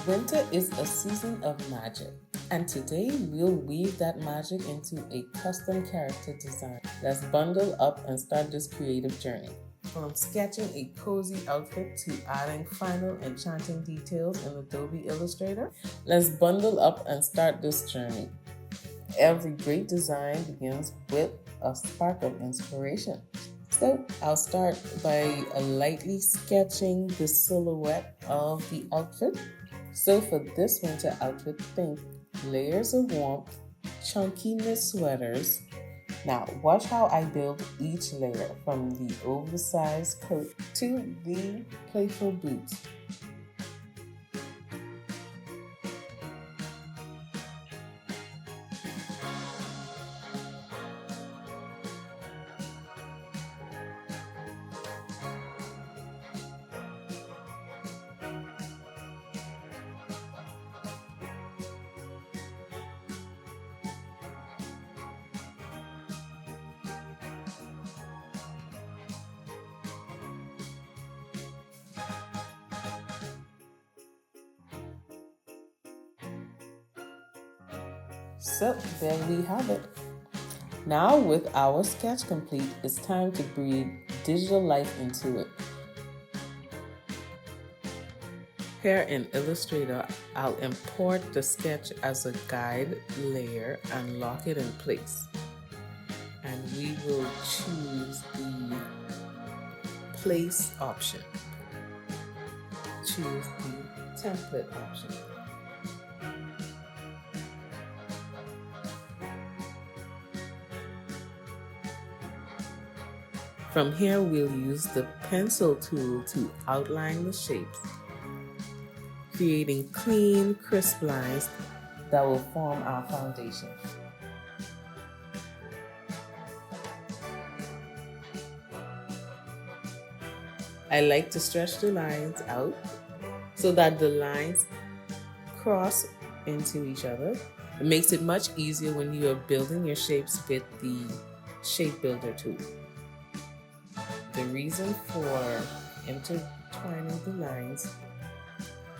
Winter is a season of magic, and today we'll weave that magic into a custom character design. Let's bundle up and start this creative journey. From sketching a cozy outfit to adding final enchanting details in Adobe Illustrator, let's bundle up and start this journey. Every great design begins with a spark of inspiration. So I'll start by lightly sketching the silhouette of the outfit. So for this winter outfit, think layers of warmth, chunky knit sweaters. Now watch how I build each layer, from the oversized coat to the playful boots. So there we have it. Now with our sketch complete, it's time to breathe digital life into it. Here in Illustrator, I'll import the sketch as a guide layer and lock it in place. And we will choose the place option. Choose the template option. From here, we'll use the pencil tool to outline the shapes, creating clean, crisp lines that will form our foundation. I like to stretch the lines out so that the lines cross into each other. It makes it much easier when you are building your shapes with the shape builder tool. The reason for intertwining the lines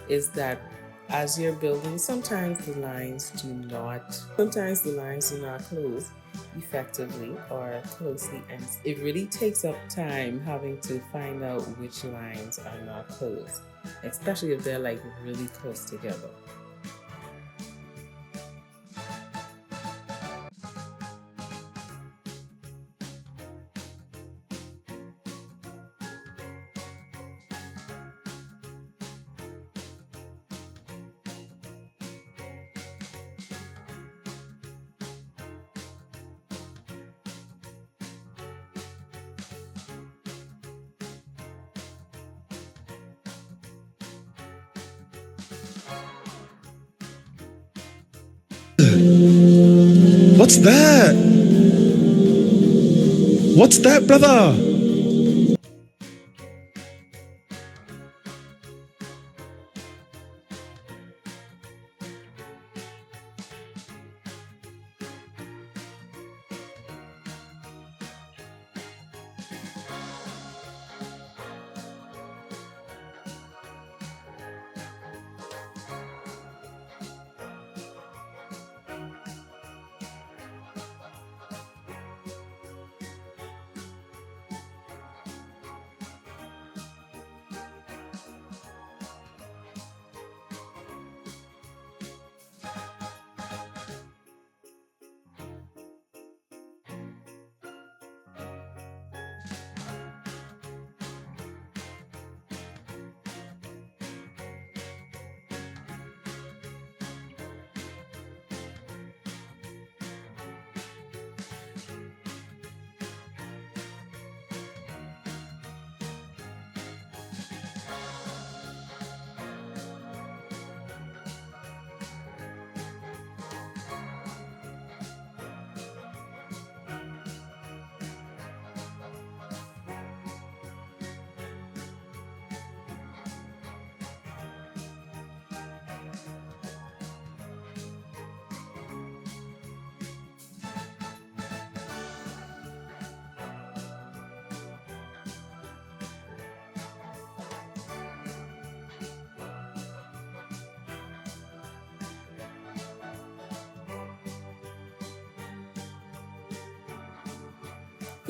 is that as you're building, sometimes the lines do not close effectively or closely, and it really takes up time having to find out which lines are not closed, especially if they're like really close together. What's that? What's that, brother?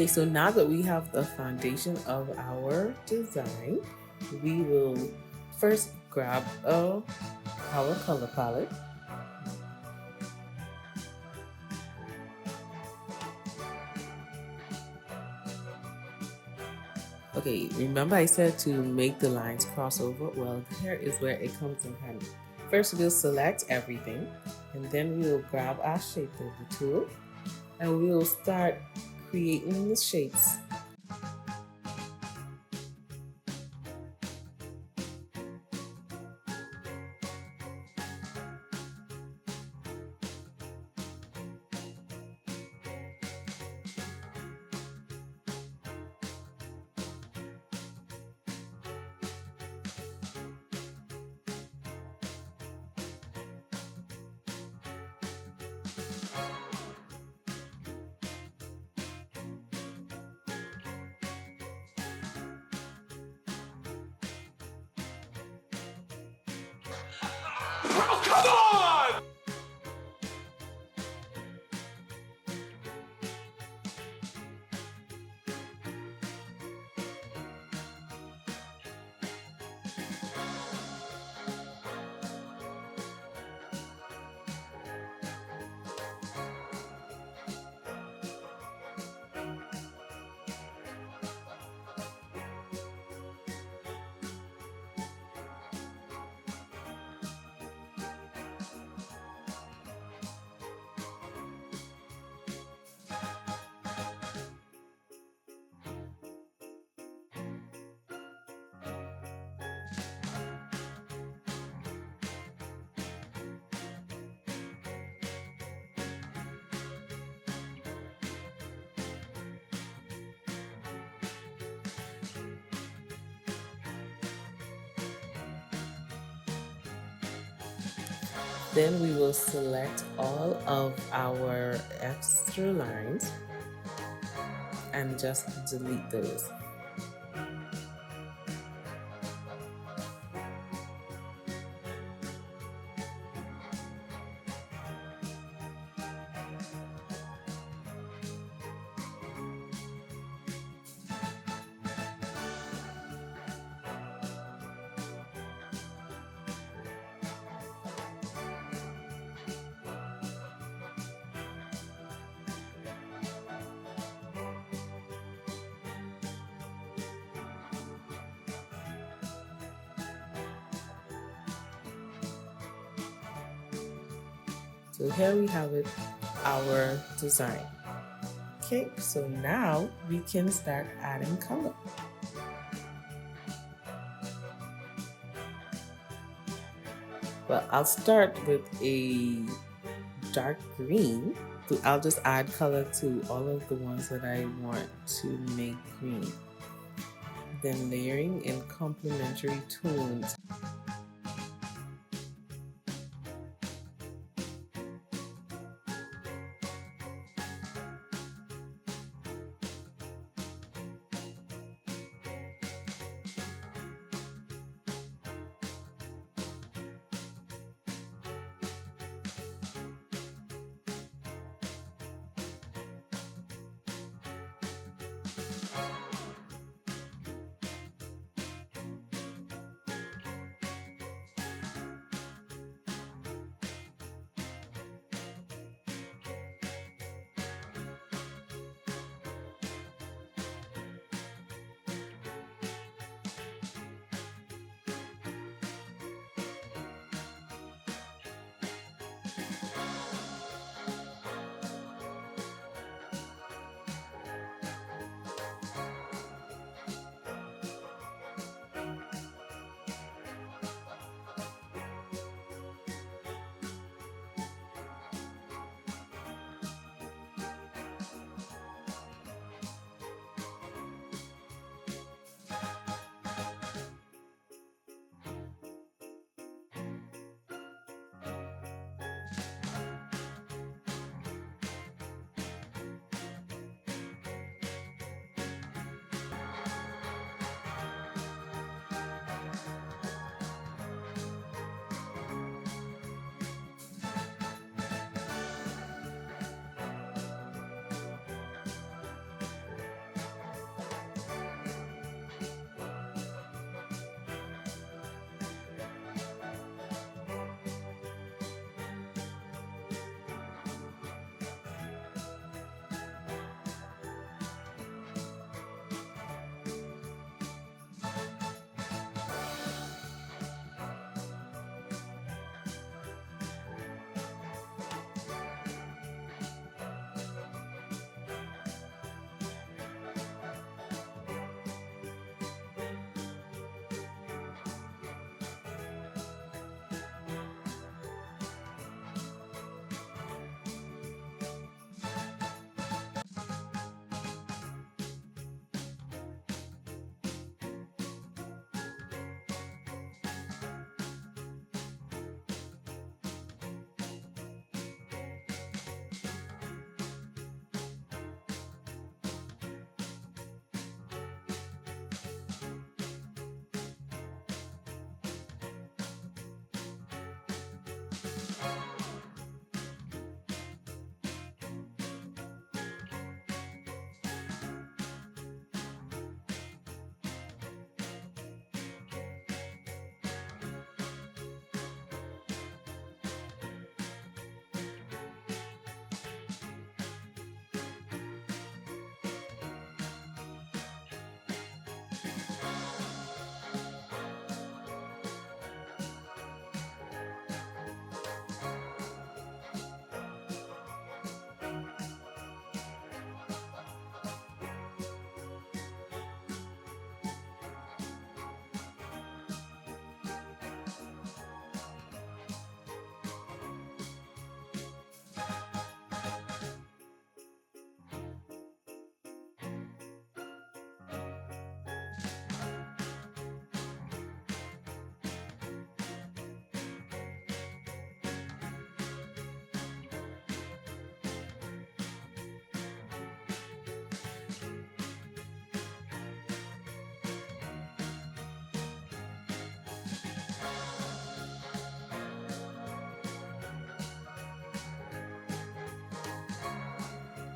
Okay, so now that we have the foundation of our design, we will first grab our color palette. Okay, remember I said to make the lines cross over? Well, here is where it comes in handy. First, we'll select everything, and then we'll grab our shape over tool, and we'll start creating the shapes. Oh, come on! Then we will select all of our extra lines and just delete those. So here we have it, our design. Okay, so now we can start adding color. Well, I'll start with a dark green. So I'll just add color to all of the ones that I want to make green. Then layering in complementary tones.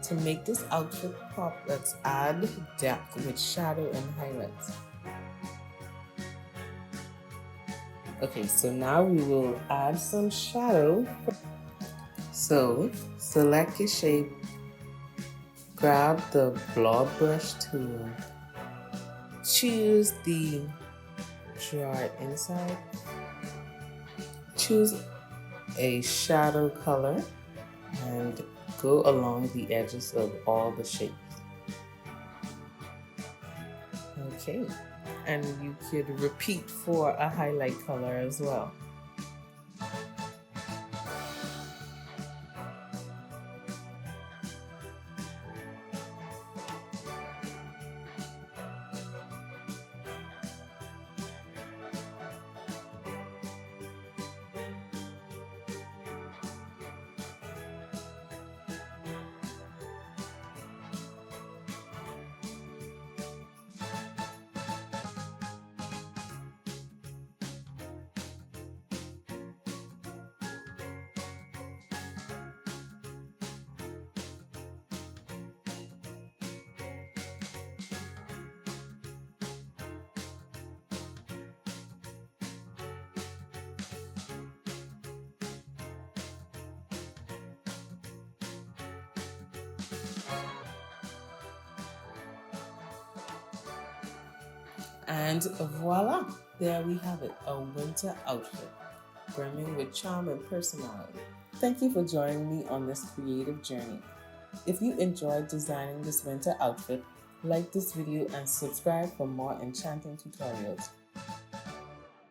To make this outfit pop, let's add depth with shadow and highlights. Okay, so now we will add some shadow. So select your shape, grab the blob brush tool, choose the dry inside, choose a shadow color, and go along the edges of all the shapes. Okay, and you could repeat for a highlight color as well. And voila, there we have it, a winter outfit, brimming with charm and personality. Thank you for joining me on this creative journey. If you enjoyed designing this winter outfit, like this video and subscribe for more enchanting tutorials.